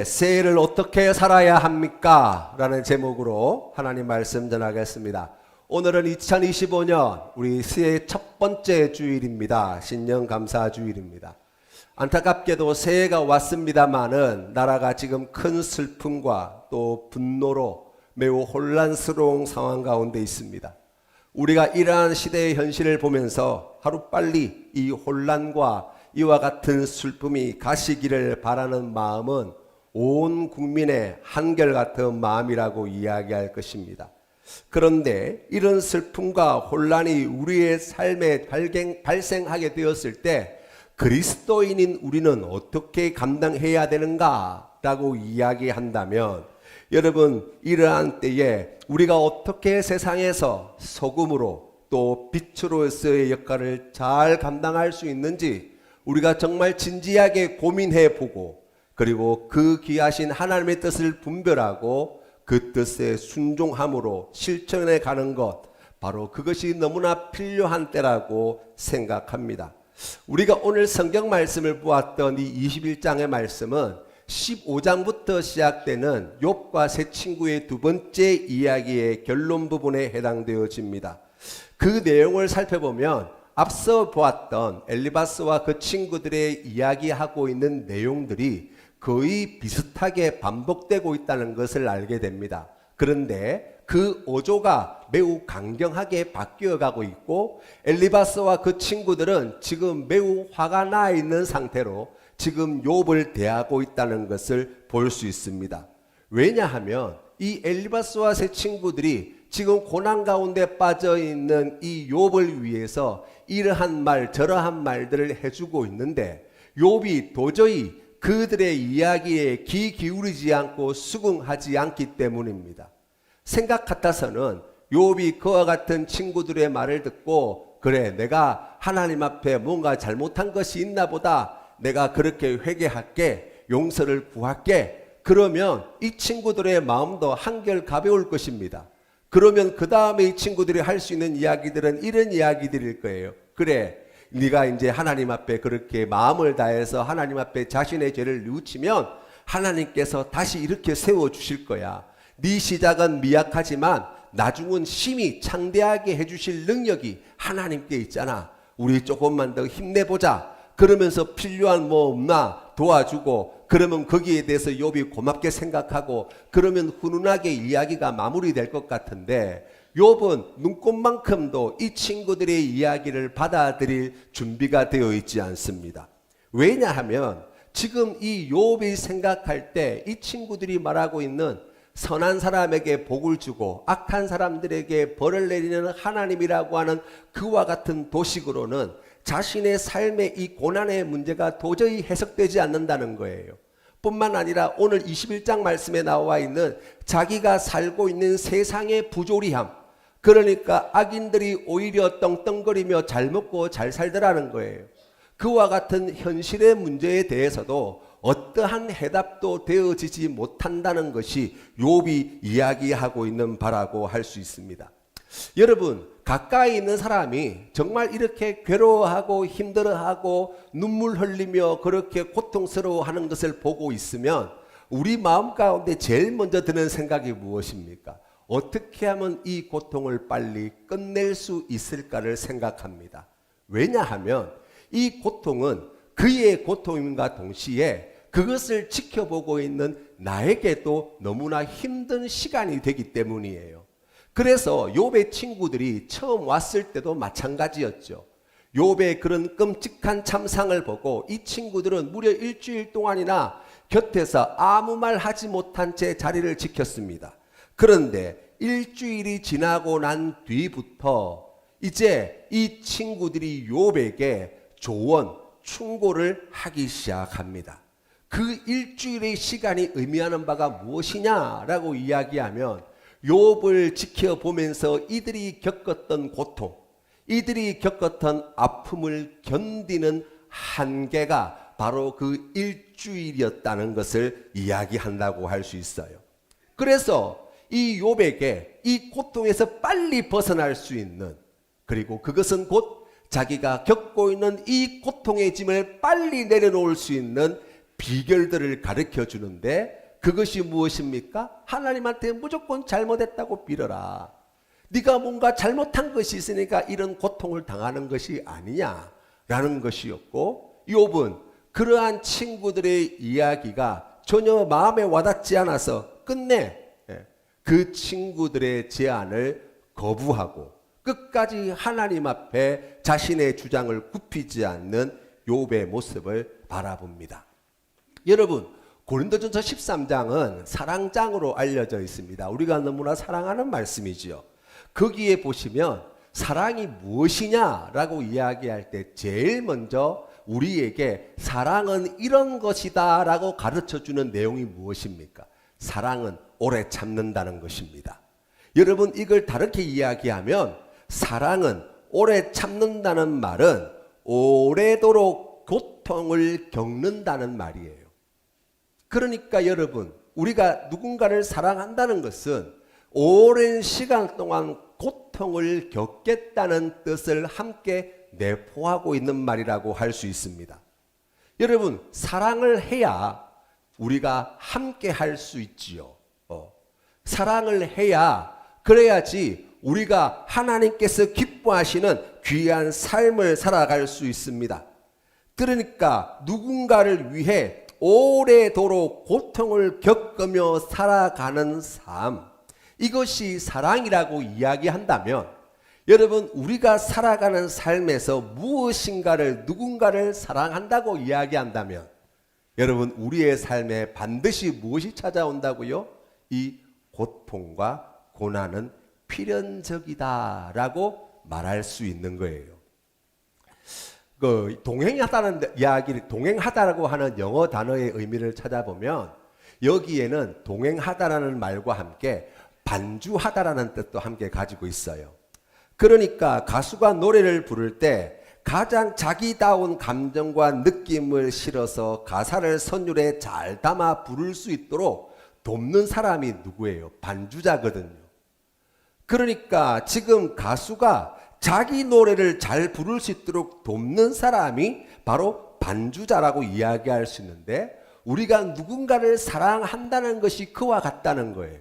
새해를 어떻게 살아야 합니까? 라는 제목으로 하나님 말씀 전하겠습니다. 오늘은 2025년 우리 새해 첫 번째 주일입니다. 신년 감사 주일입니다. 안타깝게도 새해가 왔습니다마는 나라가 지금 큰 슬픔과 또 분노로 매우 혼란스러운 상황 가운데 있습니다. 우리가 이러한 시대의 현실을 보면서 하루빨리 이 혼란과 이와 같은 슬픔이 가시기를 바라는 마음은 온 국민의 한결같은 마음이라고 이야기할 것입니다. 그런데 이런 슬픔과 혼란이 우리의 삶에 발생하게 되었을 때 그리스도인인 우리는 어떻게 감당해야 되는가? 라고 이야기한다면 여러분, 이러한 때에 우리가 어떻게 세상에서 소금으로 또 빛으로서의 역할을 잘 감당할 수 있는지 우리가 정말 진지하게 고민해 보고, 그리고 그 귀하신 하나님의 뜻을 분별하고 그 뜻에 순종함으로 실천해 가는 것, 바로 그것이 너무나 필요한 때라고 생각합니다. 우리가 오늘 성경 말씀을 보았던 이 21장의 말씀은 15장부터 시작되는 욥과 세 친구의 두 번째 이야기의 결론 부분에 해당되어집니다. 그 내용을 살펴보면 앞서 보았던 엘리바스와 그 친구들의 이야기하고 있는 내용들이 거의 비슷하게 반복되고 있다는 것을 알게 됩니다. 그런데 그 어조가 매우 강경하게 바뀌어가고 있고, 엘리바스와 그 친구들은 지금 매우 화가 나 있는 상태로 지금 욥을 대하고 있다는 것을 볼 수 있습니다. 왜냐하면 이 엘리바스와 세 친구들이 지금 고난 가운데 빠져 있는 이 욥을 위해서 이러한 말 저러한 말들을 해주고 있는데 욥이 도저히 그들의 이야기에 귀 기울이지 않고 수긍하지 않기 때문입니다. 생각 같아서는 욥이 그와 같은 친구들의 말을 듣고, 그래, 내가 하나님 앞에 뭔가 잘못한 것이 있나 보다, 내가 그렇게 회개할게, 용서를 구할게, 그러면 이 친구들의 마음도 한결 가벼울 것입니다. 그러면 그 다음에 이 친구들이 할 수 있는 이야기들은 이런 이야기들일 거예요. 그래, 네가 이제 하나님 앞에 그렇게 마음을 다해서 하나님 앞에 자신의 죄를 뉘우치면 하나님께서 다시 이렇게 세워주실 거야. 네 시작은 미약하지만 나중은 심히 창대하게 해주실 능력이 하나님께 있잖아. 우리 조금만 더 힘내보자. 그러면서 필요한 뭐 없나 도와주고, 그러면 거기에 대해서 욥이 고맙게 생각하고, 그러면 훈훈하게 이야기가 마무리될 것 같은데 욥은 눈꽃만큼도 이 친구들의 이야기를 받아들일 준비가 되어 있지 않습니다. 왜냐하면 지금 이 욥이 생각할 때 이 친구들이 말하고 있는 선한 사람에게 복을 주고 악한 사람들에게 벌을 내리는 하나님이라고 하는 그와 같은 도식으로는 자신의 삶의 이 고난의 문제가 도저히 해석되지 않는다는 거예요. 뿐만 아니라 오늘 21장 말씀에 나와 있는 자기가 살고 있는 세상의 부조리함, 그러니까 악인들이 오히려 떵떵거리며 잘 먹고 잘 살더라는 거예요. 그와 같은 현실의 문제에 대해서도 어떠한 해답도 되어지지 못한다는 것이 욥이 이야기하고 있는 바라고 할 수 있습니다. 여러분, 가까이 있는 사람이 정말 이렇게 괴로워하고 힘들어하고 눈물 흘리며 그렇게 고통스러워하는 것을 보고 있으면 우리 마음 가운데 제일 먼저 드는 생각이 무엇입니까? 어떻게 하면 이 고통을 빨리 끝낼 수 있을까를 생각합니다. 왜냐하면 이 고통은 그의 고통임과 동시에 그것을 지켜보고 있는 나에게도 너무나 힘든 시간이 되기 때문이에요. 그래서 욥의 친구들이 처음 왔을 때도 마찬가지였죠. 욥의 그런 끔찍한 참상을 보고 이 친구들은 무려 일주일 동안이나 곁에서 아무 말 하지 못한 채 자리를 지켰습니다. 그런데 일주일이 지나고 난 뒤부터 이제 이 친구들이 욥에게 조언, 충고를 하기 시작합니다. 그 일주일의 시간이 의미하는 바가 무엇이냐라고 이야기하면 욥을 지켜보면서 이들이 겪었던 고통, 이들이 겪었던 아픔을 견디는 한계가 바로 그 일주일이었다는 것을 이야기한다고 할 수 있어요. 그래서 이 욥에게 이 고통에서 빨리 벗어날 수 있는, 그리고 그것은 곧 자기가 겪고 있는 이 고통의 짐을 빨리 내려놓을 수 있는 비결들을 가르쳐 주는데 그것이 무엇입니까? 하나님한테 무조건 잘못했다고 빌어라. 네가 뭔가 잘못한 것이 있으니까 이런 고통을 당하는 것이 아니냐라는 것이었고, 욥은 그러한 친구들의 이야기가 전혀 마음에 와닿지 않아서 끝내 그 친구들의 제안을 거부하고 끝까지 하나님 앞에 자신의 주장을 굽히지 않는 욥의 모습을 바라봅니다. 여러분, 고린도전서 13장은 사랑장으로 알려져 있습니다. 우리가 너무나 사랑하는 말씀이지요. 거기에 보시면 사랑이 무엇이냐라고 이야기할 때 제일 먼저 우리에게 사랑은 이런 것이다 라고 가르쳐주는 내용이 무엇입니까? 사랑은 오래 참는다는 것입니다. 여러분, 이걸 다르게 이야기하면 사랑은 오래 참는다는 말은 오래도록 고통을 겪는다는 말이에요. 그러니까 여러분, 우리가 누군가를 사랑한다는 것은 오랜 시간 동안 고통을 겪겠다는 뜻을 함께 내포하고 있는 말이라고 할 수 있습니다. 여러분, 사랑을 해야 우리가 함께 할 수 있지요. 사랑을 해야, 그래야지 우리가 하나님께서 기뻐하시는 귀한 삶을 살아갈 수 있습니다. 그러니까 누군가를 위해 오래도록 고통을 겪으며 살아가는 삶, 이것이 사랑이라고 이야기한다면, 여러분, 우리가 살아가는 삶에서 무엇인가를, 누군가를 사랑한다고 이야기한다면, 여러분, 우리의 삶에 반드시 무엇이 찾아온다고요? 이 고통과 고난은 필연적이다라고 말할 수 있는 거예요. 동행하다는 이야기를, 동행하다라고 하는 영어 단어의 의미를 찾아보면 여기에는 동행하다라는 말과 함께 반주하다라는 뜻도 함께 가지고 있어요. 그러니까 가수가 노래를 부를 때 가장 자기다운 감정과 느낌을 실어서 가사를 선율에 잘 담아 부를 수 있도록 돕는 사람이 누구예요? 반주자거든요. 그러니까 지금 가수가 자기 노래를 잘 부를 수 있도록 돕는 사람이 바로 반주자라고 이야기할 수 있는데, 우리가 누군가를 사랑한다는 것이 그와 같다는 거예요.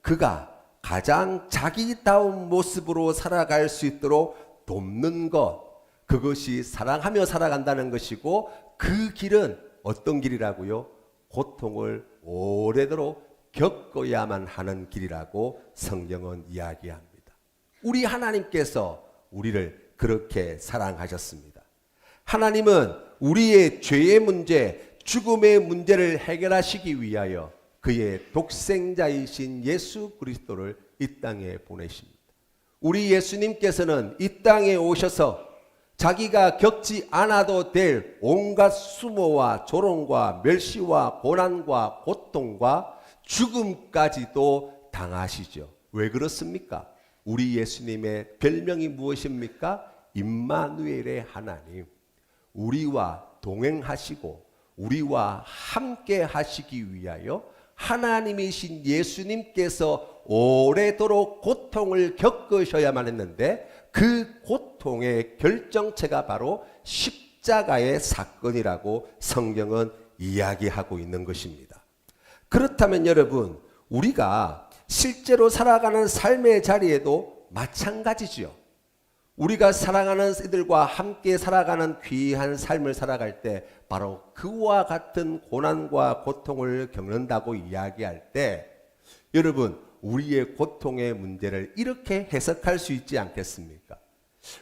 그가 가장 자기다운 모습으로 살아갈 수 있도록 돕는 것, 그것이 사랑하며 살아간다는 것이고, 그 길은 어떤 길이라고요? 고통을 오래도록 겪어야만 하는 길이라고 성경은 이야기합니다. 우리 하나님께서 우리를 그렇게 사랑하셨습니다. 하나님은 우리의 죄의 문제, 죽음의 문제를 해결하시기 위하여 그의 독생자이신 예수 그리스도를 이 땅에 보내십니다. 우리 예수님께서는 이 땅에 오셔서 자기가 겪지 않아도 될 온갖 수모와 조롱과 멸시와 고난과 고통과 죽음까지도 당하시죠. 왜 그렇습니까? 우리 예수님의 별명이 무엇입니까? 임마누엘의 하나님. 우리와 동행하시고 우리와 함께 하시기 위하여 하나님이신 예수님께서 오래도록 고통을 겪으셔야만 했는데, 그 고통의 결정체가 바로 십자가의 사건이라고 성경은 이야기하고 있는 것입니다. 그렇다면 여러분, 우리가 실제로 살아가는 삶의 자리에도 마찬가지죠. 우리가 사랑하는 이들과 함께 살아가는 귀한 삶을 살아갈 때 바로 그와 같은 고난과 고통을 겪는다고 이야기할 때, 여러분, 우리의 고통의 문제를 이렇게 해석할 수 있지 않겠습니까?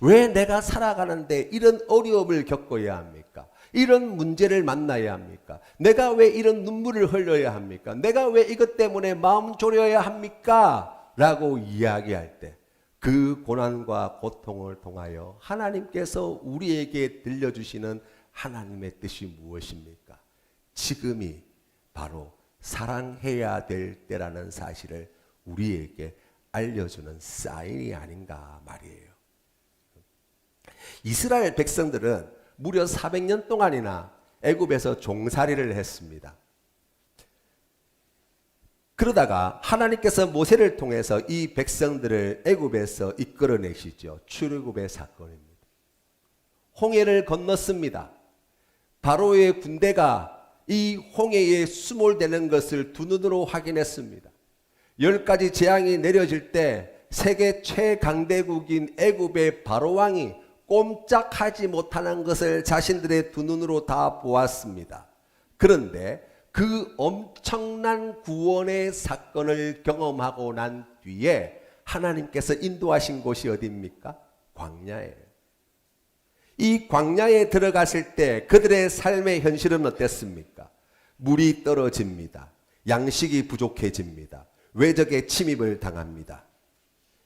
왜 내가 살아가는데 이런 어려움을 겪어야 합니까? 이런 문제를 만나야 합니까? 내가 왜 이런 눈물을 흘려야 합니까? 내가 왜 이것 때문에 마음 졸여야 합니까? 라고 이야기할 때 그 고난과 고통을 통하여 하나님께서 우리에게 들려주시는 하나님의 뜻이 무엇입니까? 지금이 바로 사랑해야 될 때라는 사실을 우리에게 알려주는 사인이 아닌가 말이에요. 이스라엘 백성들은 무려 400년 동안이나 애굽에서 종살이를 했습니다. 그러다가 하나님께서 모세를 통해서 이 백성들을 애굽에서 이끌어내시죠. 출애굽의 사건입니다. 홍해를 건넜습니다. 바로의 군대가 이 홍해에 수몰되는 것을 두 눈으로 확인했습니다. 10가지 재앙이 내려질 때 세계 최강대국인 애굽의 바로왕이 꼼짝하지 못하는 것을 자신들의 두 눈으로 다 보았습니다. 그런데 그 엄청난 구원의 사건을 경험하고 난 뒤에 하나님께서 인도하신 곳이 어디입니까? 광야예요. 이 광야에 들어갔을 때 그들의 삶의 현실은 어땠습니까? 물이 떨어집니다. 양식이 부족해집니다. 외적의 침입을 당합니다.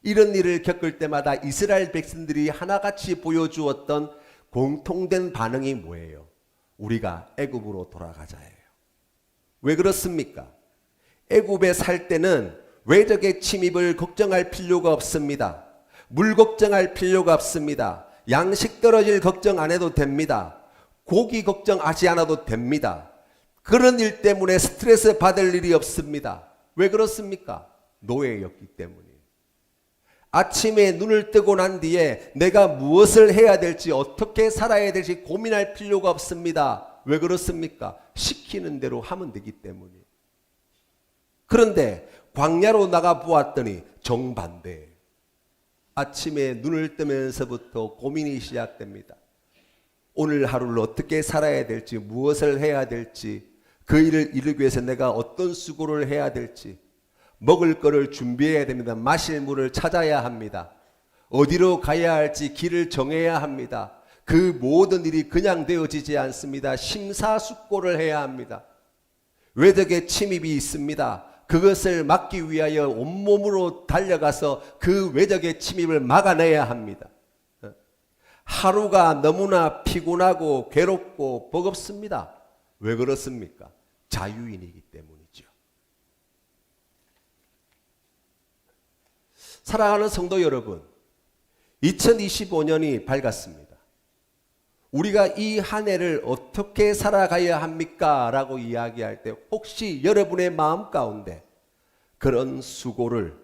이런 일을 겪을 때마다 이스라엘 백성들이 하나같이 보여주었던 공통된 반응이 뭐예요? 우리가 애굽으로 돌아가자예요. 왜 그렇습니까? 애굽에 살 때는 외적의 침입을 걱정할 필요가 없습니다. 물 걱정할 필요가 없습니다. 양식 떨어질 걱정 안 해도 됩니다. 고기 걱정하지 않아도 됩니다. 그런 일 때문에 스트레스 받을 일이 없습니다. 왜 그렇습니까? 노예였기 때문이에요. 아침에 눈을 뜨고 난 뒤에 내가 무엇을 해야 될지 어떻게 살아야 될지 고민할 필요가 없습니다. 왜 그렇습니까? 시키는 대로 하면 되기 때문이에요. 그런데 광야로 나가 보았더니 정반대예요. 아침에 눈을 뜨면서부터 고민이 시작됩니다. 오늘 하루를 어떻게 살아야 될지, 무엇을 해야 될지, 그 일을 이루기 위해서 내가 어떤 수고를 해야 될지, 먹을 거를 준비해야 됩니다. 마실 물을 찾아야 합니다. 어디로 가야 할지 길을 정해야 합니다. 그 모든 일이 그냥 되어지지 않습니다. 심사숙고를 해야 합니다. 외적의 침입이 있습니다. 그것을 막기 위하여 온몸으로 달려가서 그 외적의 침입을 막아내야 합니다. 하루가 너무나 피곤하고 괴롭고 버겁습니다. 왜 그렇습니까? 자유인이기 때문이죠. 사랑하는 성도 여러분, 2025년이 밝았습니다. 우리가 이 한 해를 어떻게 살아가야 합니까? 라고 이야기할 때 혹시 여러분의 마음 가운데 그런 수고를,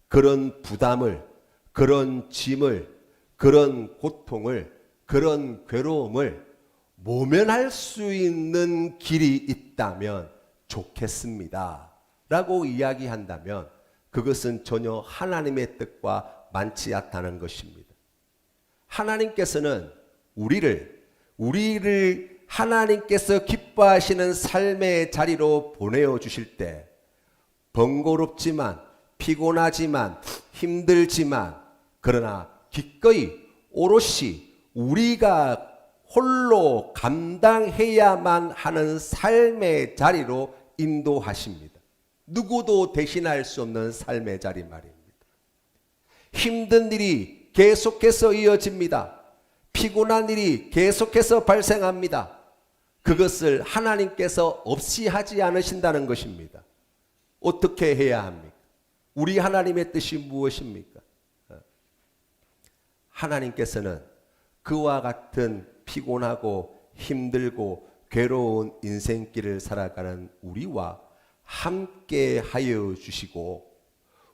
그런 부담을, 그런 짐을, 그런 고통을, 그런 괴로움을 모면할 수 있는 길이 있다면 좋겠습니다. 라고 이야기한다면 그것은 전혀 하나님의 뜻과 맞지 않다는 것입니다. 하나님께서는 우리를 하나님께서 기뻐하시는 삶의 자리로 보내어 주실 때 번거롭지만 피곤하지만 힘들지만 그러나 기꺼이 오롯이 우리가 홀로 감당해야만 하는 삶의 자리로 인도하십니다. 누구도 대신할 수 없는 삶의 자리 말입니다. 힘든 일이 계속해서 이어집니다. 피곤한 일이 계속해서 발생합니다. 그것을 하나님께서 없이 하지 않으신다는 것입니다. 어떻게 해야 합니까? 우리 하나님의 뜻이 무엇입니까? 하나님께서는 그와 같은 피곤하고 힘들고 괴로운 인생길을 살아가는 우리와 함께 하여 주시고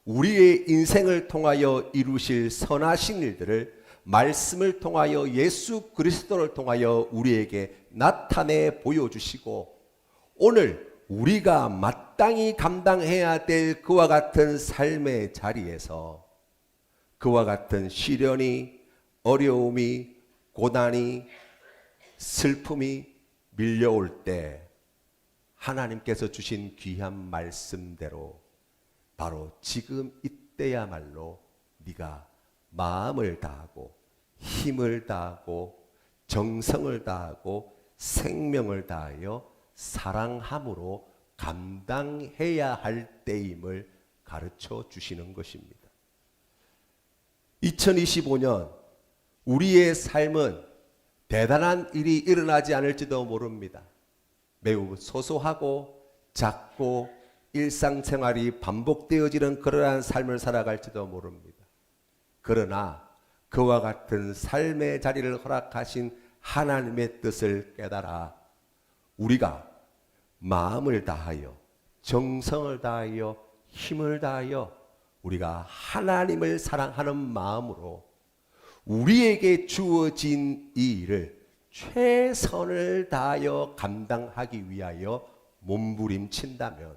우리의 인생을 통하여 이루실 선하신 일들을 말씀을 통하여 예수 그리스도를 통하여 우리에게 나타내 보여주시고 오늘 우리가 마땅히 감당해야 될 그와 같은 삶의 자리에서 그와 같은 시련이, 어려움이, 고난이, 슬픔이 밀려올 때 하나님께서 주신 귀한 말씀대로 바로 지금 이때야말로 네가 마음을 다하고 힘을 다하고 정성을 다하고 생명을 다하여 사랑함으로 감당해야 할 때임을 가르쳐 주시는 것입니다. 2025년 우리의 삶은 대단한 일이 일어나지 않을지도 모릅니다. 매우 소소하고 작고 일상생활이 반복되어지는 그러한 삶을 살아갈지도 모릅니다. 그러나 그와 같은 삶의 자리를 허락하신 하나님의 뜻을 깨달아 우리가 마음을 다하여 정성을 다하여 힘을 다하여 우리가 하나님을 사랑하는 마음으로 우리에게 주어진 이 일을 최선을 다하여 감당하기 위하여 몸부림친다면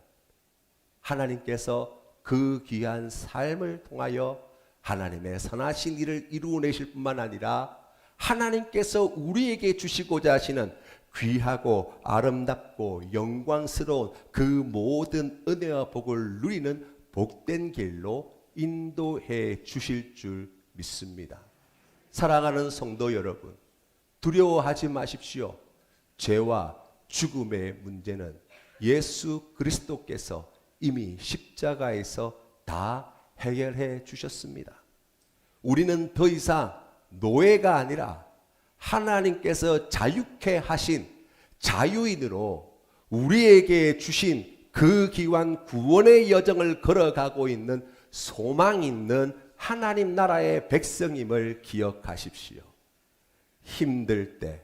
하나님께서 그 귀한 삶을 통하여 하나님의 선하신 일을 이루어내실 뿐만 아니라 하나님께서 우리에게 주시고자 하시는 귀하고 아름답고 영광스러운 그 모든 은혜와 복을 누리는 복된 길로 인도해 주실 줄 믿습니다. 사랑하는 성도 여러분, 두려워하지 마십시오. 죄와 죽음의 문제는 예수 그리스도께서 이미 십자가에서 다 해결해 주셨습니다. 우리는 더 이상 노예가 아니라 하나님께서 자유케 하신 자유인으로 우리에게 주신 그 귀한 구원의 여정을 걸어가고 있는 소망 있는 하나님 나라의 백성임을 기억하십시오. 힘들 때,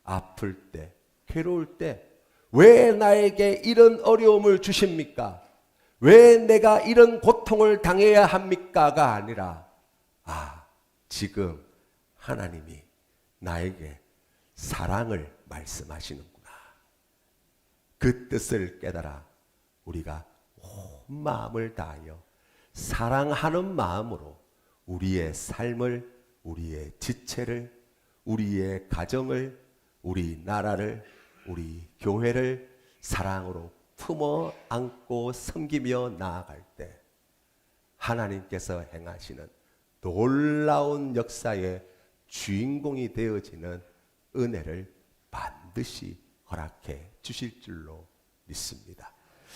아플 때, 괴로울 때 왜 나에게 이런 어려움을 주십니까? 왜 내가 이런 고통을 당해야 합니까가 아니라 지금 하나님이 나에게 사랑을 말씀하시는구나. 그 뜻을 깨달아 우리가 온 마음을 다하여 사랑하는 마음으로 우리의 삶을, 우리의 지체를, 우리의 가정을, 우리 나라를, 우리 교회를 사랑으로 품어 안고 섬기며 나아갈 때 하나님께서 행하시는 놀라운 역사의 주인공이 되어지는 은혜를 반드시 허락해 주실 줄로 믿습니다.